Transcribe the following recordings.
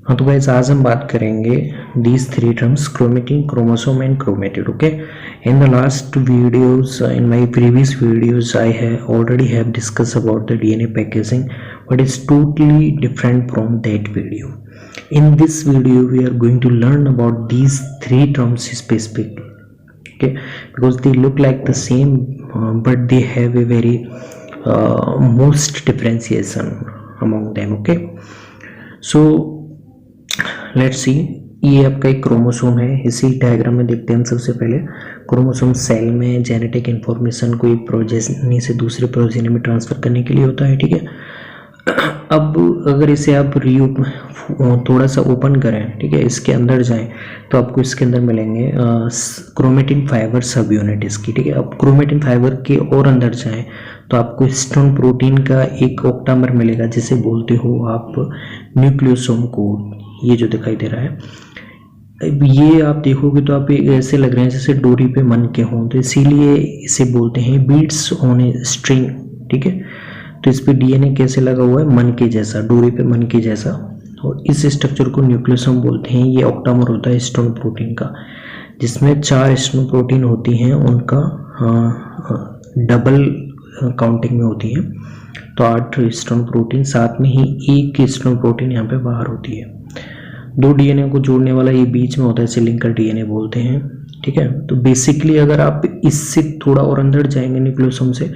हाँ तो गाइस आज हम बात करेंगे these three terms chromatin, chromosome and chromatid. Okay, in the last videos, in my previous videos I have already discussed about the DNA packaging, but it's totally different from that video. In this video we are going to learn about these three terms specifically. Okay, because they look like the same, but they have a very most differentiation among them. Okay, so let's see, ये आपका एक chromosome है। इसी diagram में देखते हैं हम सबसे पहले। क्रोमोसोम सेल में जेनेटिक इंफॉर्मेशन को एक प्रोजेनी से दूसरे प्रोजेनी में ट्रांसफर करने के लिए होता है, ठीक है। अब अगर इसे आप थोड़ा सा ओपन करें, ठीक है, इसके अंदर जाएं तो आपको इसके अंदर मिलेंगे क्रोमेटिन फाइबर सब यूनिट इसकी, ठीक है। अब क्रोमेटिन फाइबर के और अंदर जाएं तो आपको हिस्टोन प्रोटीन का एक ऑक्टामर मिलेगा, जिसे बोलते हो आप न्यूक्लियोसोम कोड। ये जो दिखाई दे रहा है, ये आप देखोगे तो आप ऐसे लग रहे हैं जैसे डोरी पे मन के हों, तो इसीलिए इसे बोलते हैं बीड्स ऑन ए स्ट्रिंग, ठीक है। तो इस पे डीएनए कैसे लगा हुआ है, मन के जैसा, डोरी पे मन के जैसा, और इस स्ट्रक्चर को न्यूक्लियोसोम बोलते हैं। ये ऑक्टामर होता है हिस्टोन प्रोटीन का, जिसमें 4 हिस्टोन प्रोटीन होती हैं, उनका डबल काउंटिंग में होती है, तो 8 हिस्टोन प्रोटीन, साथ में ही एक हिस्टोन प्रोटीन यहाँ पे बाहर होती है। 2 डीएनए को जोड़ने वाला ये बीच में होता है, इसे लिंकर डीएनए बोलते हैं, ठीक है। तो बेसिकली अगर आप इससे थोड़ा और अंदर जाएंगे न्यूक्लियोसोम से,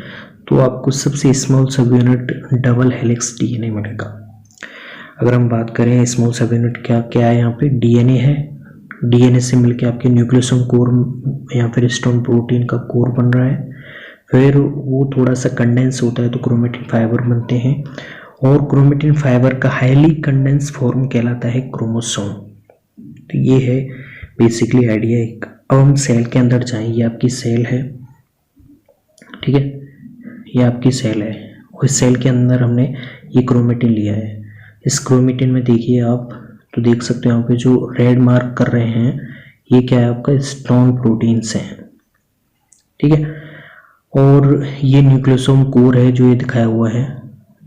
तो आपको सबसे स्मॉल सब यूनिट डबल हेलिक्स डीएनए मिलेगा। अगर हम बात करें स्मॉल सब यूनिट क्या है, यहाँ पे डीएनए है। डीएनए से मिलके आपके न्यूक्लियोसोम कोर या फिर हिस्टोन प्रोटीन का कोर बन रहा है, फिर वो थोड़ा सा कंडेंस होता है तो क्रोमेटिन फाइबर बनते हैं, और क्रोमेटिन फाइबर का हाईली कंडेंस फॉर्म कहलाता है क्रोमोसोम। तो ये है बेसिकली आइडिया एक। अब हम सेल के अंदर जाएं, ये आपकी सेल है, ठीक है, ये आपकी सेल है, और इस सेल के अंदर हमने ये क्रोमेटिन लिया है। इस क्रोमेटिन में देखिए आप, तो देख सकते हो यहाँ पे जो रेड मार्क कर रहे हैं, ये क्या है, आपका हिस्टोन प्रोटीन्स हैं, ठीक है। और ये न्यूक्लियोसोम कोर है जो ये दिखाया हुआ है,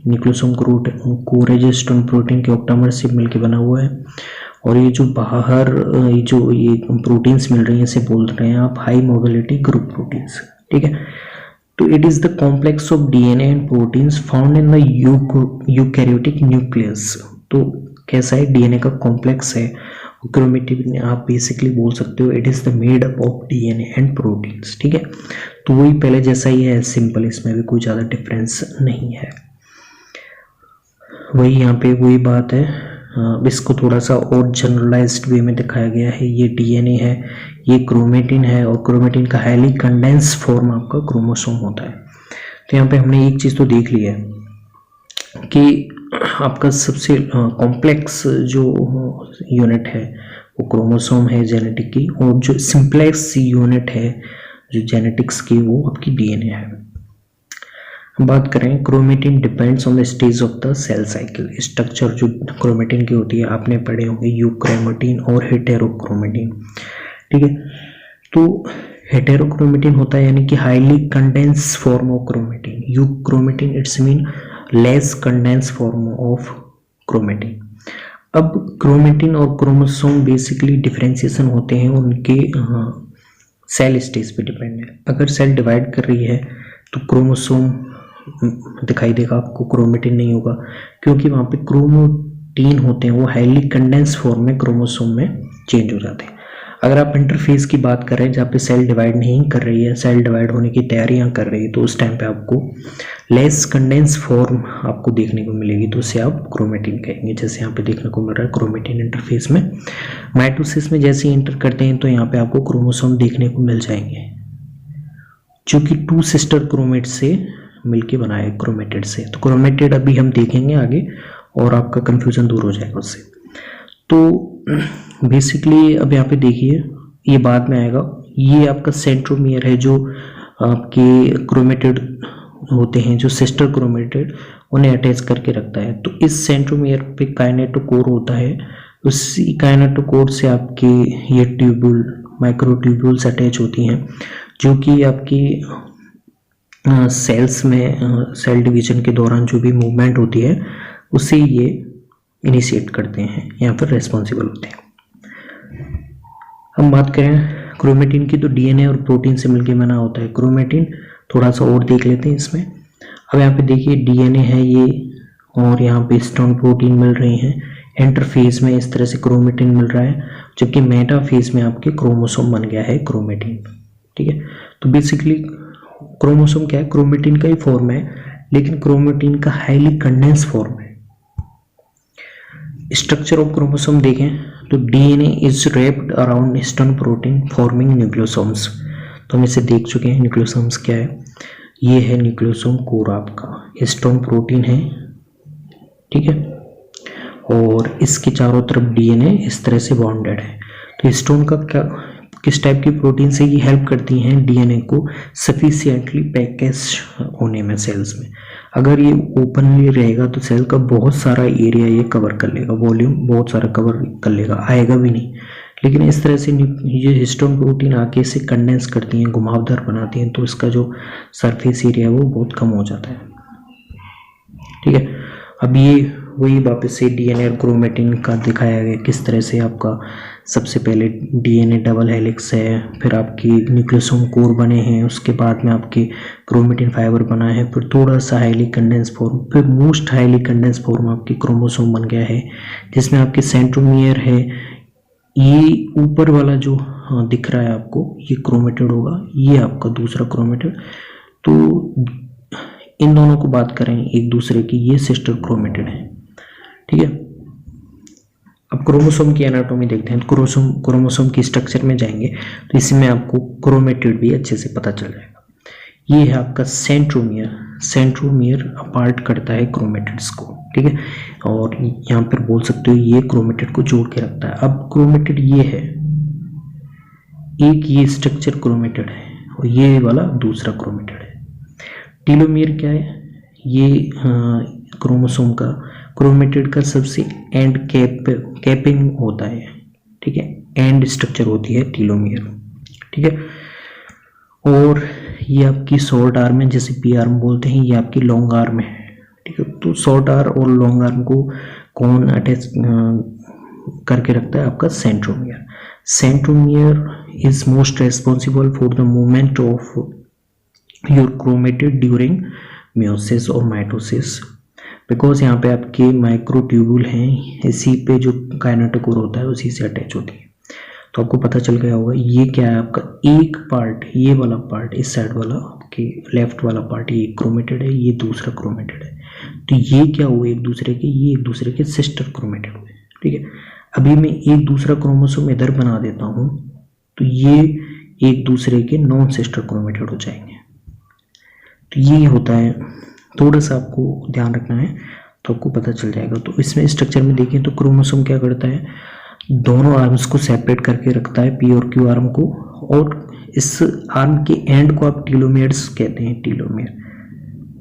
न्यूक्लियोसोम कोर है जो हिस्टोन प्रोटीन के ऑक्टामर से मिलकर बना हुआ है। और ये जो बाहर ये प्रोटीन्स मिल रही हैं, इसे बोल रहे हैं आप हाई मोबिलिटी ग्रुप प्रोटीन्स, ठीक है। तो it is the complex of DNA and proteins found in the eukaryotic nucleus. तो कैसा है, डीएनए का कॉम्प्लेक्स है। क्रोमेटिन आप बेसिकली बोल सकते हो it is the made up of DNA and proteins, ठीक है। तो वही पहले जैसा ही है, सिंपल, इसमें भी कोई ज़्यादा डिफरेंस नहीं है। वही यहाँ पे वही बात है, इसको थोड़ा सा और जनरलाइज्ड वे में दिखाया गया है। ये डीएनए है, ये क्रोमेटिन है, और क्रोमेटिन का हाईली कंडेंस फॉर्म आपका क्रोमोसोम होता है। तो यहाँ पे हमने एक चीज़ तो देख ली है कि आपका सबसे कॉम्प्लेक्स जो यूनिट है वो क्रोमोसोम है जेनेटिक की, और जो सिंप्लेक्स यूनिट है जो जेनेटिक्स की, वो आपकी डीएनए है। बात करें, chromatin depends on the stage of the cell cycle. Structure जो क्रोमेटिन की होती है आपने पढ़े होंगे, यूक्रोमेटिन और हेटेरोक्रोमेटिन, ठीक है। तो हेटेरोक्रोमेटिन होता है यानी कि highly condense form of chromatin. Euchromatin it's mean less condense form of chromatin. अब क्रोमेटिन और क्रोमोसोम बेसिकली डिफरेंशिएशन होते हैं उनके सेल स्टेज पे डिपेंड है। अगर सेल डिवाइड कर रही है तो क्रोमोसोम दिखाई देगा आपको, क्रोमेटिन नहीं होगा, क्योंकि वहाँ पे क्रोमोटीन होते हैं, वो हाईली कंडेंस फॉर्म में क्रोमोसोम में चेंज हो जाते हैं। अगर आप इंटरफेस की बात कर रहे हैं जहाँ पे सेल डिवाइड नहीं कर रही है, सेल डिवाइड होने की तैयारियां कर रही है, तो उस टाइम पे आपको लेस कंडेंस फॉर्म आपको देखने को मिलेगी, तो उसे आप क्रोमेटिन कहेंगे। जैसे यहाँ पे देखने को मिल रहा है क्रोमेटिन इंटरफेस में। माइटोसिस में जैसे एंटर करते हैं तो यहाँ पे आपको क्रोमोसोम देखने को मिल जाएंगे, जो कि 2 सिस्टर क्रोमेट से मिलके बना है, क्रोमेटिड से। तो क्रोमेटिड अभी हम देखेंगे आगे, और आपका कंफ्यूजन दूर हो जाएगा उससे। तो बेसिकली अब यहाँ पे देखिए, ये बाद में आएगा, ये आपका सेंट्रोमियर है जो आपके क्रोमेटिड होते हैं, जो सिस्टर क्रोमेटिड, उन्हें अटैच करके रखता है। तो इस सेंट्रोमियर पे काइनेटोकोर होता है, उसी काइनेटोकोर से आपके ये ट्यूब्यूल, माइक्रोट्यूब्यूल्स अटैच होती हैं, जो कि आपकी सेल्स में सेल डिवीजन के दौरान जो भी मूवमेंट होती है उसे ये इनिशिएट करते हैं या फिर रेस्पॉन्सिबल होते हैं। हम बात करें क्रोमेटिन की, तो डीएनए और प्रोटीन से मिलकर बना होता है क्रोमेटिन। थोड़ा सा और देख लेते हैं इसमें। अब यहाँ पे देखिए डीएनए है ये, और यहाँ पे हिस्टोन प्रोटीन मिल रही हैं। इंटरफेस में इस तरह से क्रोमेटिन मिल रहा है, जबकि मेटाफेस में आपके क्रोमोसोम बन गया है क्रोमेटिन। ठीक है, तो बेसिकली क्रोमोसोम क्या है, क्रोमेटिन का ही फॉर्म है, लेकिन क्रोमेटिन का हाईली कंडेंस फॉर्म है। स्ट्रक्चर ऑफ क्रोमोसोम देखें तो DNA is wrapped around histone protein forming nucleosomes. तो हम इसे देख चुके हैं। न्यूक्लियोसोम्स क्या है, ये है न्यूक्लियोसोम कोर आपका, हिस्टोन प्रोटीन है। ठीक है, और इसके चारों तरफ डीएनए इस तरह से बॉन्डेड है। तो हिस्टोन का क्या, किस टाइप की प्रोटीन से ये हेल्प करती हैं डीएनए को सफिशिएंटली पैकेज होने में सेल्स में। अगर ये ओपनली रहेगा तो सेल का बहुत सारा एरिया ये कवर कर लेगा, वॉल्यूम बहुत सारा कवर कर लेगा, आएगा भी नहीं। लेकिन इस तरह से ये हिस्टोन प्रोटीन आके इसे कंडेंस करती हैं, घुमावदार बनाती हैं, तो इसका जो सरफेस एरिया है वो बहुत कम हो जाता है। ठीक है, अब ये वही वापस से डीएनए और क्रोमेटिन का दिखाया गया किस तरह से आपका सबसे पहले डीएनए डबल हेलिक्स है, फिर आपकी न्यूक्लियोसोम कोर बने हैं, उसके बाद में आपके क्रोमेटिन फाइबर बना है, फिर थोड़ा सा हाईली कंडेंस फॉर्म, फिर मोस्ट हाईली कंडेंस फॉर्म आपकी क्रोमोसोम बन गया है, जिसमें आपके सेंट्रोमियर है। ये ऊपर वाला जो दिख रहा है आपको, ये क्रोमेटिड होगा, ये आपका दूसरा क्रोमेटिड। तो इन दोनों को बात करें एक दूसरे की, ये सिस्टर क्रोमेटिड है। ठीक है, अब क्रोमोसोम की एनाटॉमी देखते हैं। क्रोमोसोम की स्ट्रक्चर में जाएंगे तो इसमें आपको क्रोमेटिड भी अच्छे से पता चल जाएगा। ये है आपका सेंट्रोमियर। सेंट्रोमियर अपार्ट करता है क्रोमेटिड्स को। ठीक है, और यहाँ पर बोल सकते हो ये क्रोमेटिड को जोड़ के रखता है। अब क्रोमेटिड ये है, एक ये स्ट्रक्चर क्रोमेटिड है और ये वाला दूसरा क्रोमेटिड है। टीलोमियर क्या है, ये क्रोमोसोम का, क्रोमेटिड का सबसे एंड कैपिंग होता है। ठीक है, एंड स्ट्रक्चर होती है टीलोमियर। ठीक है, और ये आपकी शॉर्ट आर्म है, जैसे पी आर्म बोलते हैं, ये आपकी लॉन्ग आर्म है। ठीक है, तो शॉर्ट आर्म और लॉन्ग आर्म को कौन अटैच करके रखता है, आपका centromere. Centromere is most responsible for the movement of your chromatid during meiosis और माइटोसिस, बिकॉज यहाँ पे आपके माइक्रोट्यूबुल हैं, इसी पे जो काइनेटोकोर होता है उसी से अटैच होती है। तो आपको पता चल गया होगा ये क्या है आपका, एक पार्ट, ये वाला पार्ट, इस साइड वाला आपके लेफ्ट वाला पार्ट, ये क्रोमेटिड है, ये दूसरा क्रोमेटिड है। तो ये क्या हुए एक दूसरे के, ये एक दूसरे के सिस्टर क्रोमेटिड हुए। ठीक है, अभी मैं एक दूसरा क्रोमोसोम इधर बना देता हूँ तो ये एक दूसरे के नॉन सिस्टर क्रोमेटिड हो जाएंगे। तो ये होता है, थोड़ा सा आपको ध्यान रखना है तो आपको पता चल जाएगा। तो इसमें स्ट्रक्चर में देखें तो क्रोमोसोम क्या करता है, दोनों आर्म्स को सेपरेट करके रखता है, पी और क्यू आर्म को, और इस आर्म के एंड को आप टीलोमियर्स कहते हैं। टीलोमियर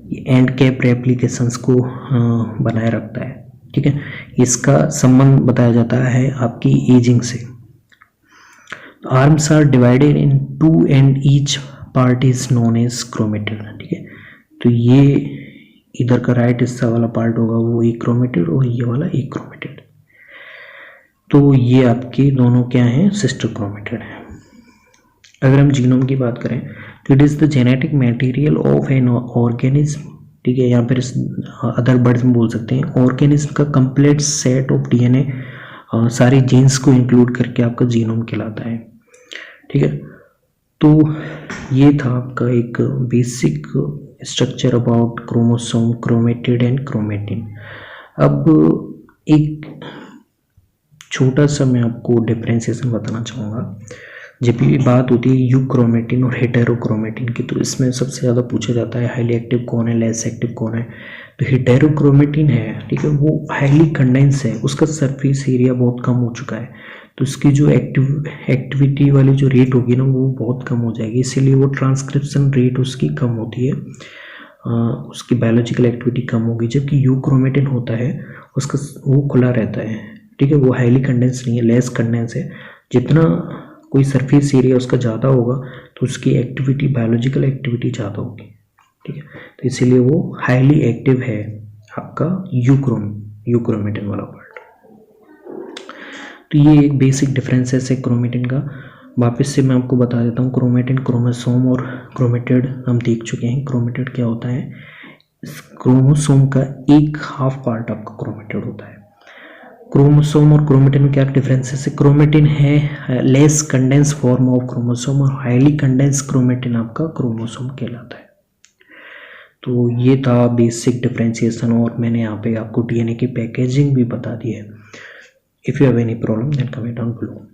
ये एंड कैप रेप्लिकेशंस को बनाए रखता है। ठीक है, इसका संबंध बताया जाता है आपकी एजिंग से। Arms are divided in two and each part is known as chromatid. ठीक है, तो ये इधर का राइट हिस्सा वाला पार्ट होगा वो एक क्रोमेटिड और ये वाला एक क्रोमेटिड। तो ये आपके दोनों क्या हैं, सिस्टर क्रोमेटिड है। अगर हम जीनोम की बात करें तो it is the genetic material of an organism. ठीक है, यहाँ पर अदर वर्ड्स में बोल सकते हैं ऑर्गेनिज्म का कंप्लीट सेट ऑफ डीएनए, सारी जीन्स को इंक्लूड करके आपका जीनोम कहलाता है। ठीक है, तो ये था आपका एक basic structure about chromosome, chromatid and chromatin. अब एक छोटा सा मैं आपको डिफरेंशिएशन बताना चाहूँगा। जब भी बात होती है यूक्रोमेटिन और हेटेरोक्रोमेटिन की, तो इसमें सबसे ज़्यादा पूछा जाता है हाईली एक्टिव कौन है, लेस एक्टिव कौन है। तो हेटेरोक्रोमेटिन है, ठीक है, वो हाईली कंडेंस है, उसका सरफेस एरिया बहुत कम हो चुका है, तो उसकी जो एक्टिविटी वाली जो रेट होगी ना वो बहुत कम हो जाएगी, इसीलिए वो ट्रांसक्रिप्शन रेट उसकी कम होती है, उसकी बायोलॉजिकल एक्टिविटी कम होगी। जबकि यूक्रोमेटिन होता है उसका वो खुला रहता है। ठीक है, वो हाईली कंडेंस नहीं है, लेस कंडेंस है। जितना कोई सरफेस एरिया उसका ज़्यादा होगा तो उसकी एक्टिविटी, बायोलॉजिकल एक्टिविटी ज़्यादा होगी। ठीक है, तो इसीलिए वो हाईली एक्टिव है आपका यूक्रोमेटिन वाला पार्ट। तो ये एक बेसिक डिफरेंसेस है क्रोमेटिन का। वापस से मैं आपको बता देता हूँ, क्रोमेटिन, क्रोमोसोम और क्रोमेटिड हम देख चुके हैं। क्रोमेटिड क्या होता है, क्रोमोसोम का एक हाफ पार्ट आपका क्रोमेटिड होता है। क्रोमोसोम और क्रोमेटिन में क्या डिफरेंसेस है, क्रोमेटिन है less condense form of chromosome और हाईली कंडेंस क्रोमेटिन आपका क्रोमोसोम कहलाता है। तो ये था बेसिक डिफरेंशिएशन, और मैंने यहाँ पे आपको डीएनए की पैकेजिंग भी बता दी है। If you have any problem then comment down below.